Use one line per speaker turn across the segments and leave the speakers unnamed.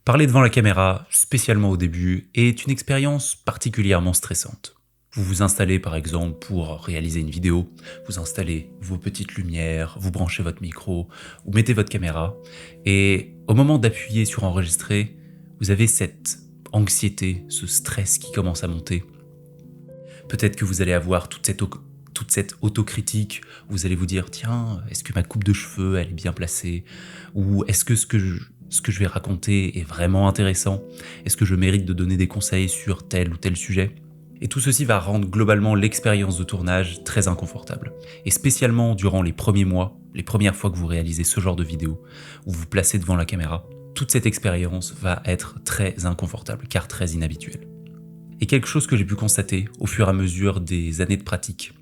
Parler devant la caméra, spécialement au début, est une expérience particulièrement stressante. Vous vous installez par exemple pour réaliser une vidéo, vous installez vos petites lumières, vous branchez votre micro, vous mettez votre caméra, et au moment d'appuyer sur enregistrer, vous avez cette anxiété, ce stress qui commence à monter. Peut-être que vous allez avoir toute cette autocritique, vous allez vous dire « Tiens, est-ce que ma coupe de cheveux, elle est bien placée ?» Ou « Est-ce que ce que je vais raconter est vraiment intéressant? Est-ce que je mérite de donner des conseils sur tel ou tel sujet ?» Et tout ceci va rendre globalement l'expérience de tournage très inconfortable. Et spécialement durant les premiers mois, les premières fois que vous réalisez ce genre de vidéo, où vous vous placez devant la caméra, toute cette expérience va être très inconfortable, car très inhabituelle. Et quelque chose que j'ai pu constater au fur et à mesure des années de pratique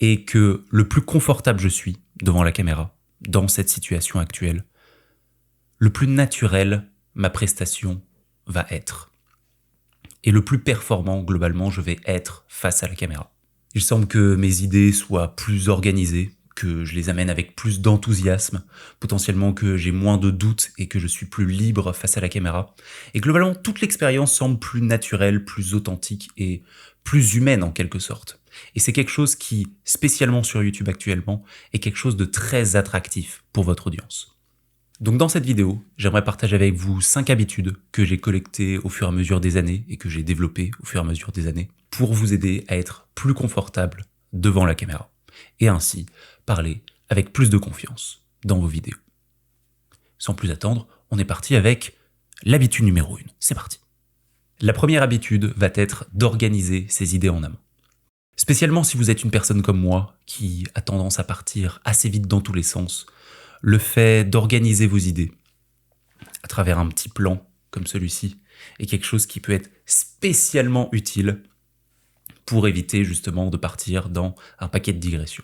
est que le plus confortable je suis devant la caméra, dans cette situation actuelle, le plus naturel ma prestation va être. Et le plus performant, globalement, je vais être face à la caméra. Il semble que mes idées soient plus organisées, que je les amène avec plus d'enthousiasme, potentiellement que j'ai moins de doutes et que je suis plus libre face à la caméra. Et globalement, toute l'expérience semble plus naturelle, plus authentique et plus humaine en quelque sorte. Et c'est quelque chose qui, spécialement sur YouTube actuellement, est quelque chose de très attractif pour votre audience. Donc dans cette vidéo, j'aimerais partager avec vous 5 habitudes que j'ai collectées au fur et à mesure des années et que j'ai développées au fur et à mesure des années pour vous aider à être plus confortable devant la caméra et ainsi parler avec plus de confiance dans vos vidéos. Sans plus attendre, on est parti avec l'habitude numéro 1. C'est parti. La première habitude va être d'organiser ses idées en amont. Spécialement si vous êtes une personne comme moi qui a tendance à partir assez vite dans tous les sens, le fait d'organiser vos idées à travers un petit plan comme celui-ci est quelque chose qui peut être spécialement utile pour éviter justement de partir dans un paquet de digressions.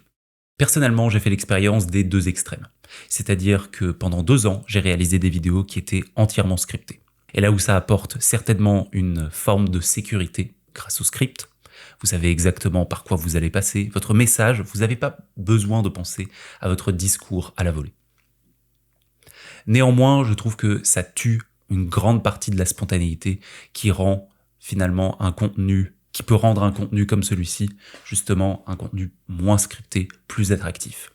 Personnellement, j'ai fait l'expérience des deux extrêmes. C'est-à-dire que pendant 2 ans, j'ai réalisé des vidéos qui étaient entièrement scriptées. Et là où ça apporte certainement une forme de sécurité grâce au script, vous savez exactement par quoi vous allez passer, votre message, vous n'avez pas besoin de penser à votre discours à la volée. Néanmoins, je trouve que ça tue une grande partie de la spontanéité qui rend finalement qui peut rendre un contenu comme celui-ci, justement un contenu moins scripté, plus attractif.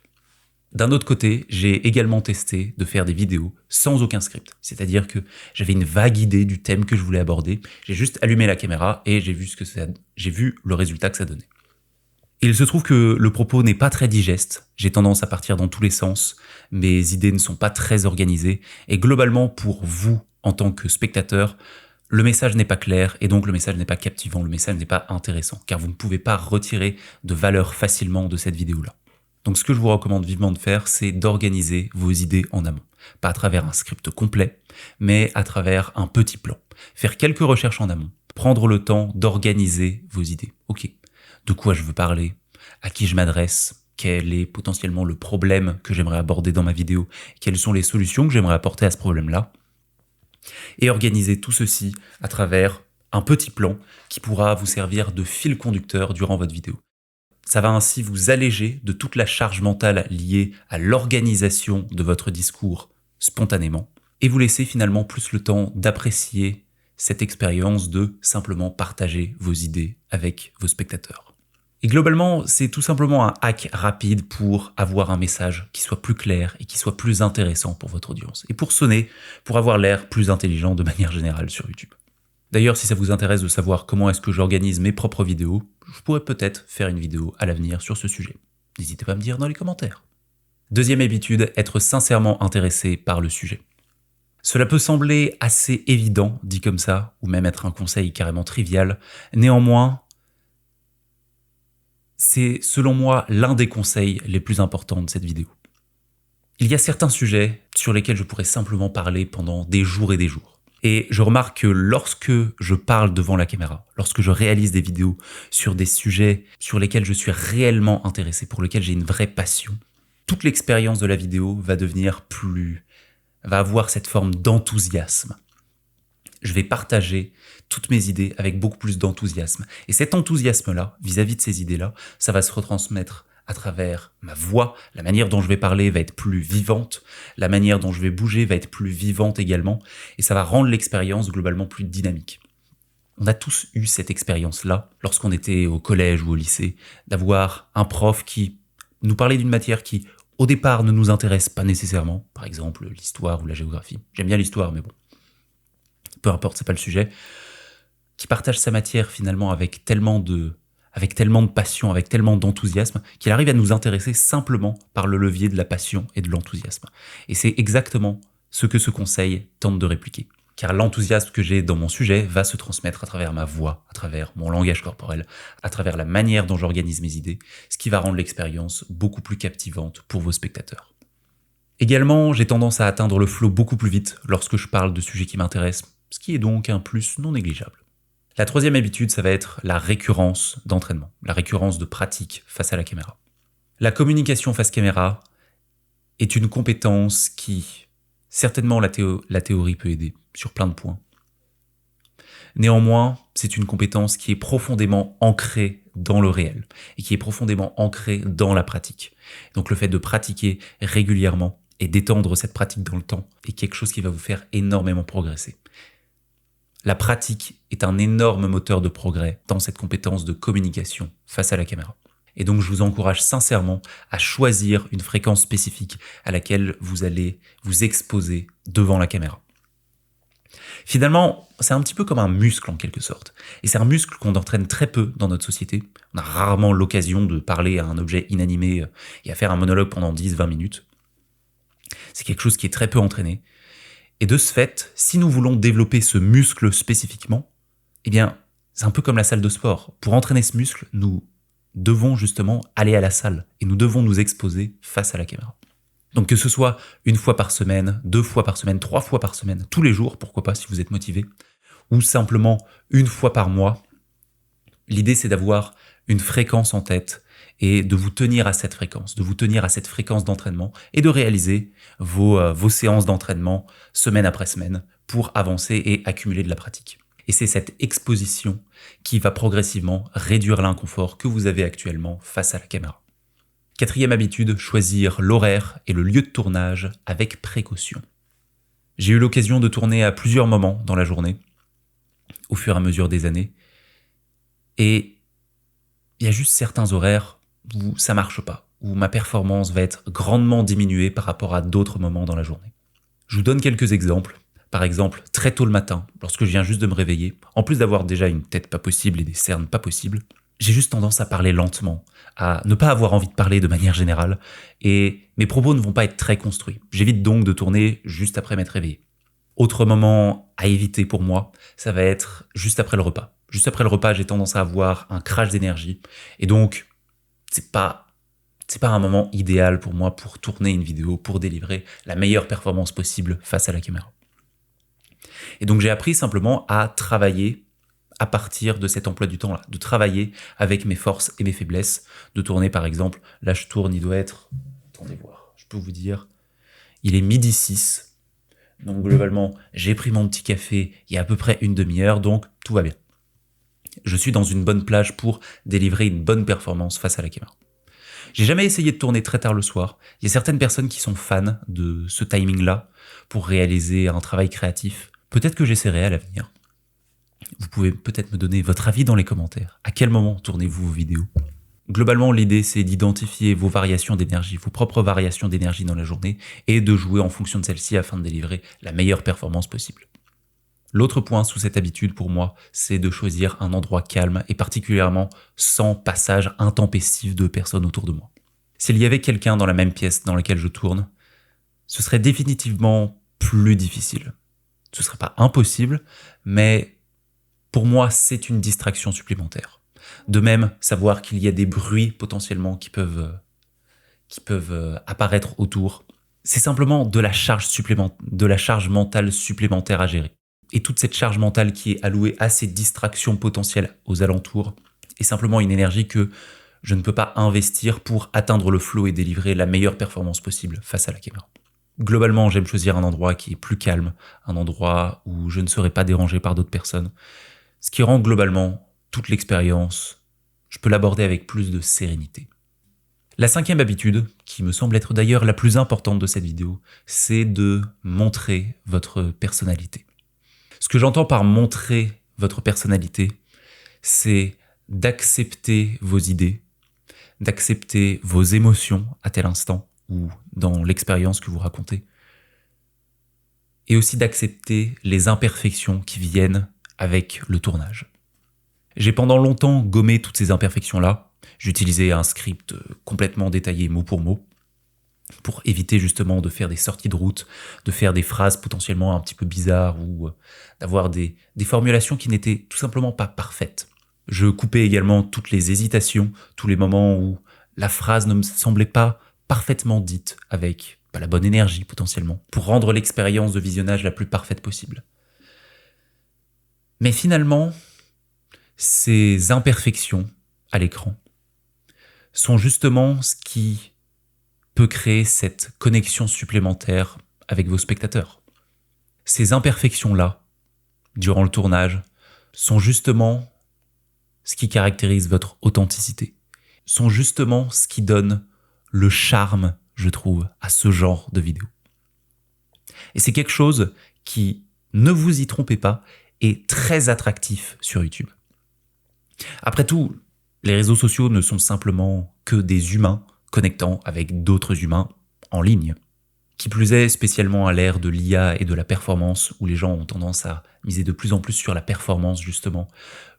D'un autre côté, j'ai également testé de faire des vidéos sans aucun script. C'est-à-dire que j'avais une vague idée du thème que je voulais aborder, j'ai juste allumé la caméra et j'ai vu le résultat que ça donnait. Il se trouve que le propos n'est pas très digeste, j'ai tendance à partir dans tous les sens, mes idées ne sont pas très organisées, et globalement pour vous, en tant que spectateur, le message n'est pas clair, et donc le message n'est pas captivant, le message n'est pas intéressant, car vous ne pouvez pas retirer de valeur facilement de cette vidéo-là. Donc ce que je vous recommande vivement de faire, c'est d'organiser vos idées en amont. Pas à travers un script complet, mais à travers un petit plan. Faire quelques recherches en amont, prendre le temps d'organiser vos idées. Ok. De quoi je veux parler, à qui je m'adresse, quel est potentiellement le problème que j'aimerais aborder dans ma vidéo, quelles sont les solutions que j'aimerais apporter à ce problème-là, et organiser tout ceci à travers un petit plan qui pourra vous servir de fil conducteur durant votre vidéo. Ça va ainsi vous alléger de toute la charge mentale liée à l'organisation de votre discours spontanément, et vous laisser finalement plus le temps d'apprécier cette expérience de simplement partager vos idées avec vos spectateurs. Et globalement, c'est tout simplement un hack rapide pour avoir un message qui soit plus clair et qui soit plus intéressant pour votre audience. Et pour avoir l'air plus intelligent de manière générale sur YouTube. D'ailleurs, si ça vous intéresse de savoir comment est-ce que j'organise mes propres vidéos, je pourrais peut-être faire une vidéo à l'avenir sur ce sujet. N'hésitez pas à me dire dans les commentaires. Deuxième habitude, être sincèrement intéressé par le sujet. Cela peut sembler assez évident, dit comme ça, ou même être un conseil carrément trivial. Néanmoins, c'est selon moi l'un des conseils les plus importants de cette vidéo. Il y a certains sujets sur lesquels je pourrais simplement parler pendant des jours et des jours. Et je remarque que lorsque je parle devant la caméra, lorsque je réalise des vidéos sur des sujets sur lesquels je suis réellement intéressé, pour lesquels j'ai une vraie passion, toute l'expérience de la vidéo va avoir cette forme d'enthousiasme. Je vais partager toutes mes idées avec beaucoup plus d'enthousiasme. Et cet enthousiasme-là, vis-à-vis de ces idées-là, ça va se retransmettre à travers ma voix, la manière dont je vais parler va être plus vivante, la manière dont je vais bouger va être plus vivante également, et ça va rendre l'expérience globalement plus dynamique. On a tous eu cette expérience-là, lorsqu'on était au collège ou au lycée, d'avoir un prof qui nous parlait d'une matière qui, au départ, ne nous intéresse pas nécessairement, par exemple l'histoire ou la géographie. J'aime bien l'histoire, mais bon, peu importe, c'est pas le sujet, qui partage sa matière finalement avec tellement de passion, avec tellement d'enthousiasme, qu'il arrive à nous intéresser simplement par le levier de la passion et de l'enthousiasme. Et c'est exactement ce que ce conseil tente de répliquer. Car l'enthousiasme que j'ai dans mon sujet va se transmettre à travers ma voix, à travers mon langage corporel, à travers la manière dont j'organise mes idées, ce qui va rendre l'expérience beaucoup plus captivante pour vos spectateurs. Également, j'ai tendance à atteindre le flow beaucoup plus vite lorsque je parle de sujets qui m'intéressent, ce qui est donc un plus non négligeable. La troisième habitude, ça va être la récurrence d'entraînement, la récurrence de pratique face à la caméra. La communication face caméra est une compétence qui, certainement la théorie peut aider sur plein de points. Néanmoins, c'est une compétence qui est profondément ancrée dans le réel et qui est profondément ancrée dans la pratique. Donc le fait de pratiquer régulièrement et d'étendre cette pratique dans le temps est quelque chose qui va vous faire énormément progresser. La pratique est un énorme moteur de progrès dans cette compétence de communication face à la caméra. Et donc je vous encourage sincèrement à choisir une fréquence spécifique à laquelle vous allez vous exposer devant la caméra. Finalement, c'est un petit peu comme un muscle en quelque sorte. Et c'est un muscle qu'on entraîne très peu dans notre société. On a rarement l'occasion de parler à un objet inanimé et à faire un monologue pendant 10-20 minutes. C'est quelque chose qui est très peu entraîné. Et de ce fait, si nous voulons développer ce muscle spécifiquement, eh bien, c'est un peu comme la salle de sport. Pour entraîner ce muscle, nous devons justement aller à la salle et nous devons nous exposer face à la caméra. Donc que ce soit une fois par semaine, 2 fois par semaine, 3 fois par semaine, tous les jours, pourquoi pas si vous êtes motivé, ou simplement une fois par mois, l'idée c'est d'avoir une fréquence en tête et de vous tenir à cette fréquence, d'entraînement et de réaliser vos séances d'entraînement semaine après semaine pour avancer et accumuler de la pratique. Et c'est cette exposition qui va progressivement réduire l'inconfort que vous avez actuellement face à la caméra. Quatrième habitude, choisir l'horaire et le lieu de tournage avec précaution. J'ai eu l'occasion de tourner à plusieurs moments dans la journée, au fur et à mesure des années, et il y a juste certains horaires où ça marche pas, où ma performance va être grandement diminuée par rapport à d'autres moments dans la journée. Je vous donne quelques exemples. Par exemple, très tôt le matin, lorsque je viens juste de me réveiller, en plus d'avoir déjà une tête pas possible et des cernes pas possibles, j'ai juste tendance à parler lentement, à ne pas avoir envie de parler de manière générale, et mes propos ne vont pas être très construits. J'évite donc de tourner juste après m'être réveillé. Autre moment à éviter pour moi, ça va être juste après le repas. Juste après le repas, j'ai tendance à avoir un crash d'énergie, et donc c'est pas un moment idéal pour moi pour tourner une vidéo, pour délivrer la meilleure performance possible face à la caméra. Et donc j'ai appris simplement à travailler à partir de cet emploi du temps-là, de travailler avec mes forces et mes faiblesses, de tourner par exemple, là je tourne, il doit être, attendez voir, je peux vous dire, il est 12h06, donc globalement j'ai pris mon petit café il y a à peu près une demi-heure, donc tout va bien. Je suis dans une bonne plage pour délivrer une bonne performance face à la caméra. J'ai jamais essayé de tourner très tard le soir. Il y a certaines personnes qui sont fans de ce timing-là pour réaliser un travail créatif. Peut-être que j'essaierai à l'avenir. Vous pouvez peut-être me donner votre avis dans les commentaires. À quel moment tournez-vous vos vidéos ? Globalement, l'idée, c'est d'identifier vos variations d'énergie, vos propres variations d'énergie dans la journée et de jouer en fonction de celles-ci afin de délivrer la meilleure performance possible. L'autre point sous cette habitude pour moi, c'est de choisir un endroit calme et particulièrement sans passage intempestif de personnes autour de moi. S'il y avait quelqu'un dans la même pièce dans laquelle je tourne, ce serait définitivement plus difficile. Ce ne serait pas impossible, mais pour moi, c'est une distraction supplémentaire. De même, savoir qu'il y a des bruits potentiellement qui peuvent apparaître autour, c'est simplement de la charge mentale supplémentaire à gérer. Et toute cette charge mentale qui est allouée à ces distractions potentielles aux alentours est simplement une énergie que je ne peux pas investir pour atteindre le flow et délivrer la meilleure performance possible face à la caméra. Globalement, j'aime choisir un endroit qui est plus calme, un endroit où je ne serai pas dérangé par d'autres personnes, ce qui rend globalement toute l'expérience, je peux l'aborder avec plus de sérénité. La 5e habitude, qui me semble être d'ailleurs la plus importante de cette vidéo, c'est de montrer votre personnalité. Ce que j'entends par montrer votre personnalité, c'est d'accepter vos idées, d'accepter vos émotions à tel instant ou dans l'expérience que vous racontez, et aussi d'accepter les imperfections qui viennent avec le tournage. J'ai pendant longtemps gommé toutes ces imperfections-là. J'utilisais un script complètement détaillé mot pour éviter justement de faire des sorties de route, de faire des phrases potentiellement un petit peu bizarres ou d'avoir des formulations qui n'étaient tout simplement pas parfaites. Je coupais également toutes les hésitations, tous les moments où la phrase ne me semblait pas parfaitement dite avec la bonne énergie potentiellement, pour rendre l'expérience de visionnage la plus parfaite possible. Mais finalement, ces imperfections à l'écran sont justement ce qui peut créer cette connexion supplémentaire avec vos spectateurs. Ces imperfections-là, durant le tournage, sont justement ce qui caractérise votre authenticité, sont justement ce qui donne le charme, je trouve, à ce genre de vidéo. Et c'est quelque chose qui, ne vous y trompez pas, est très attractif sur YouTube. Après tout, les réseaux sociaux ne sont simplement que des humains connectant avec d'autres humains en ligne. Qui plus est, spécialement à l'ère de l'IA et de la performance, où les gens ont tendance à miser de plus en plus sur la performance justement,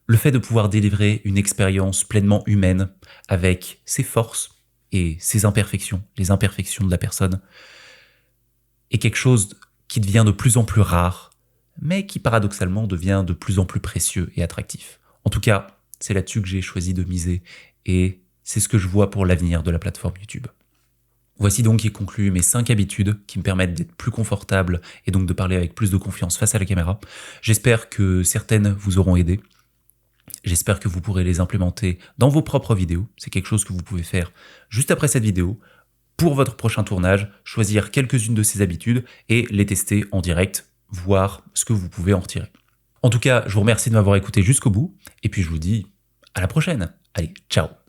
le fait de pouvoir délivrer une expérience pleinement humaine avec ses forces et ses imperfections, les imperfections de la personne, est quelque chose qui devient de plus en plus rare, mais qui paradoxalement devient de plus en plus précieux et attractif. En tout cas, c'est là-dessus que j'ai choisi de miser et c'est ce que je vois pour l'avenir de la plateforme YouTube. Voici donc qui conclut mes 5 habitudes qui me permettent d'être plus confortable et donc de parler avec plus de confiance face à la caméra. J'espère que certaines vous auront aidé. J'espère que vous pourrez les implémenter dans vos propres vidéos. C'est quelque chose que vous pouvez faire juste après cette vidéo. Pour votre prochain tournage, choisir quelques-unes de ces habitudes et les tester en direct, voir ce que vous pouvez en retirer. En tout cas, je vous remercie de m'avoir écouté jusqu'au bout et puis je vous dis à la prochaine. Allez, ciao!